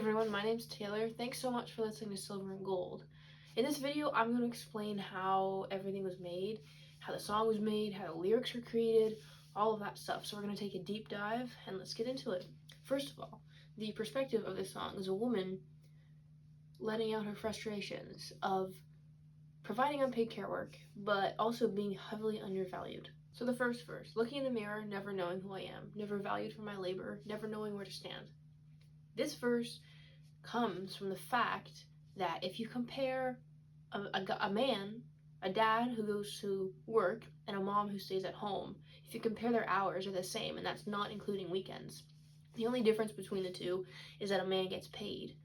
everyone, my name's Taylor. Thanks so much for listening to Silver and Gold. In this video, I'm going to explain how everything was made, how the song was made, how the lyrics were created, all of that stuff. So we're going to take a deep dive and let's get into it. First of all, the perspective of this song is a woman letting out her frustrations of providing unpaid care work, but also being heavily undervalued. So the first verse, looking in the mirror, never knowing who I am, never valued for my labor, never knowing where to stand. This verse comes from the fact that if you compare a man, a dad who goes to work, and a mom who stays at home, if you compare their hours are the same, and that's not including weekends. The only difference between the two is that a man gets paid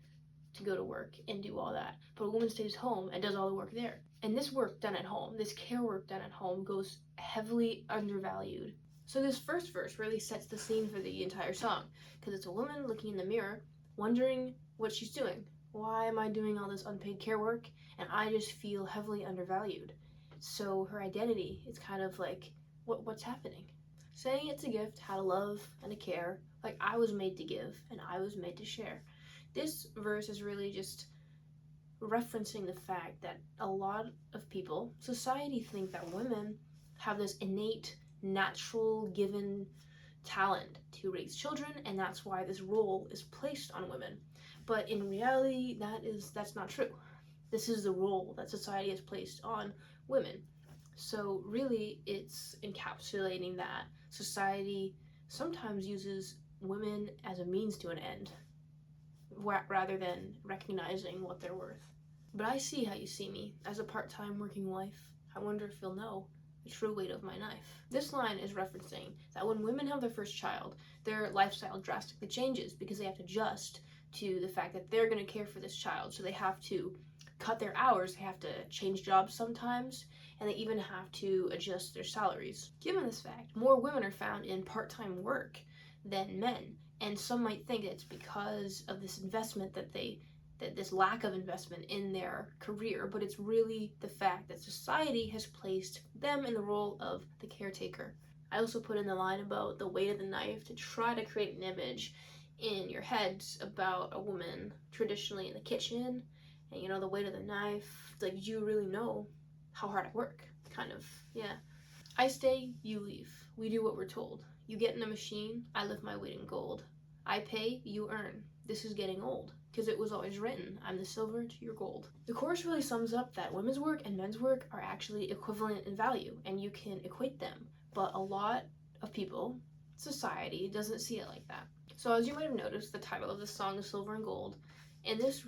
to go to work and do all that, but a woman stays home and does all the work there. And this work done at home, this care work done at home, goes heavily undervalued. So this first verse really sets the scene for the entire song, because it's a woman looking in the mirror, wondering what she's doing. Why am I doing all this unpaid care work, and I just feel heavily undervalued? So her identity is kind of like, what's happening? Saying it's a gift, how to love and to care, like I was made to give and I was made to share. This verse is really just referencing the fact that a lot of people, society, think that women have this innate, natural, given talent to raise children, and that's why this role is placed on women. But in reality, that's not true. This is the role that society has placed on women. So really, it's encapsulating that society sometimes uses women as a means to an end, rather than recognizing what they're worth. But I see how you see me. As a part-time working wife, I wonder if you'll know the true weight of my knife. This line is referencing that when women have their first child, their lifestyle drastically changes because they have to adjust to the fact that they're going to care for this child. So they have to cut their hours, they have to change jobs sometimes, and they even have to adjust their salaries. Given this fact, more women are found in part-time work than men. And some might think it's because of this investment that this lack of investment in their career, but it's really the fact that society has placed them in the role of the caretaker. I also put in the line about the weight of the knife to try to create an image in your heads about a woman traditionally in the kitchen, and the weight of the knife. It's like, you really know how hard I work, kind of, yeah. I stay, you leave. We do what we're told. You get in a machine, I lift my weight in gold. I pay, you earn. This is getting old, because it was always written, I'm the silver to your gold. The chorus really sums up that women's work and men's work are actually equivalent in value, and you can equate them. But a lot of people, society, doesn't see it like that. So as you might have noticed, the title of this song is Silver and Gold, and this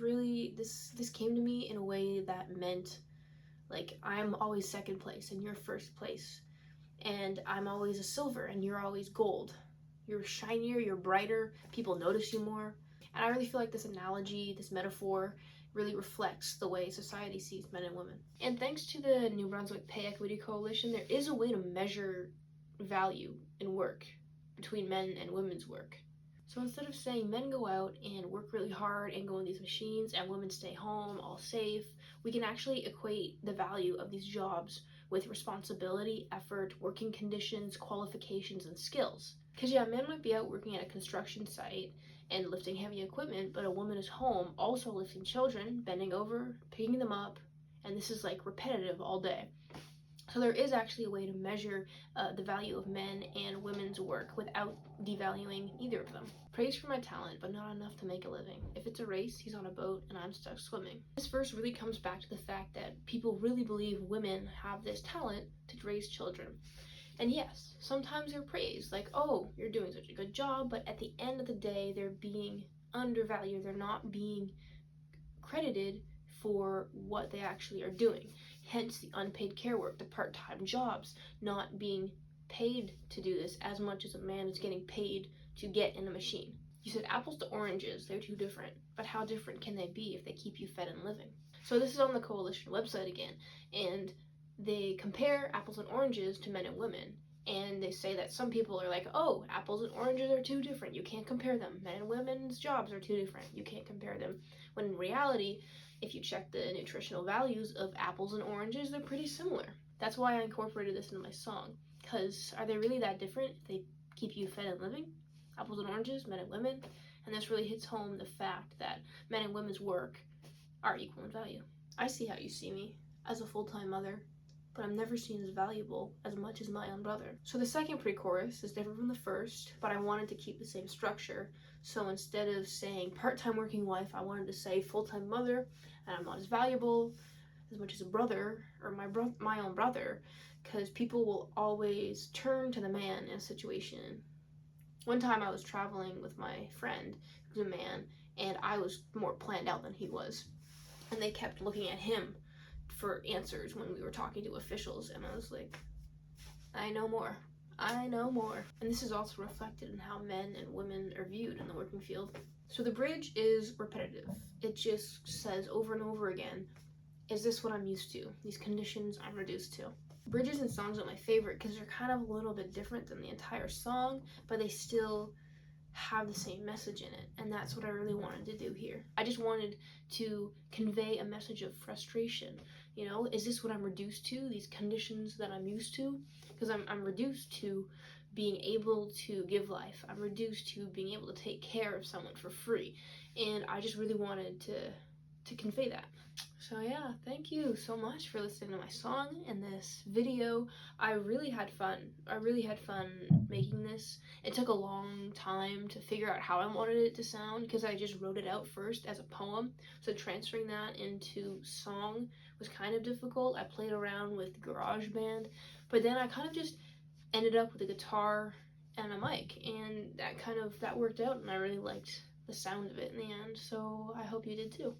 came to me in a way that meant, like, I'm always second place and you're first place, and I'm always a silver and you're always gold. You're shinier, you're brighter, people notice you more. And I really feel like this analogy, this metaphor, really reflects the way society sees men and women. And thanks to the New Brunswick Pay Equity Coalition, there is a way to measure value in work between men and women's work. So instead of saying men go out and work really hard and go in these machines and women stay home all safe, we can actually equate the value of these jobs with responsibility, effort, working conditions, qualifications, and skills. Because yeah, men might be out working at a construction site and lifting heavy equipment, but a woman is home also lifting children, bending over, picking them up, and this is like repetitive all day. So there is actually a way to measure the value of men and women's work without devaluing either of them. Praise for my talent, but not enough to make a living. If it's a race, he's on a boat and I'm stuck swimming. This verse really comes back to the fact that people really believe women have this talent to raise children. And yes, sometimes they're praised, like, oh, you're doing such a good job, but at the end of the day, they're being undervalued. They're not being credited for what they actually are doing. Hence the unpaid care work, the part-time jobs, not being paid to do this as much as a man is getting paid to get in a machine. You said apples to oranges, they're too different, but how different can they be if they keep you fed and living? So this is on the coalition website again, and they compare apples and oranges to men and women, and they say that some people are like, oh, apples and oranges are too different, you can't compare them. Men and women's jobs are too different, you can't compare them. When in reality, if you check the nutritional values of apples and oranges, they're pretty similar. That's why I incorporated this into my song, because are they really that different if they keep you fed and living? Apples and oranges, men and women. And this really hits home the fact that men and women's work are equal in value. I see how you see me as a full-time mother, but I'm never seen as valuable as much as my own brother. So the second pre-chorus is different from the first, but I wanted to keep the same structure. So instead of saying part-time working wife, I wanted to say full-time mother, and I'm not as valuable as much as a brother, or my own brother, because people will always turn to the man in a situation. One time I was traveling with my friend, who's a man, and I was more planned out than he was. And they kept looking at him for answers when we were talking to officials, and I was like, I know more. I know more. And this is also reflected in how men and women are viewed in the working field. So the bridge is repetitive. It just says over and over again, is this what I'm used to? These conditions I'm reduced to. Bridges and songs are my favorite because they're kind of a little bit different than the entire song, but they still have the same message in it, and that's what I really wanted to do here. I just wanted to convey a message of frustration. You know, is this what I'm reduced to? These conditions that I'm used to? Because I'm reduced to being able to give life. I'm reduced to being able to take care of someone for free, and I just really wanted to convey that. So yeah, thank you so much for listening to my song and this video. I really had fun. I really had fun making this. It took a long time to figure out how I wanted it to sound because I just wrote it out first as a poem. So transferring that into song was kind of difficult. I played around with GarageBand, but then I kind of just ended up with a guitar and a mic, and that worked out, and I really liked the sound of it in the end. So I hope you did too.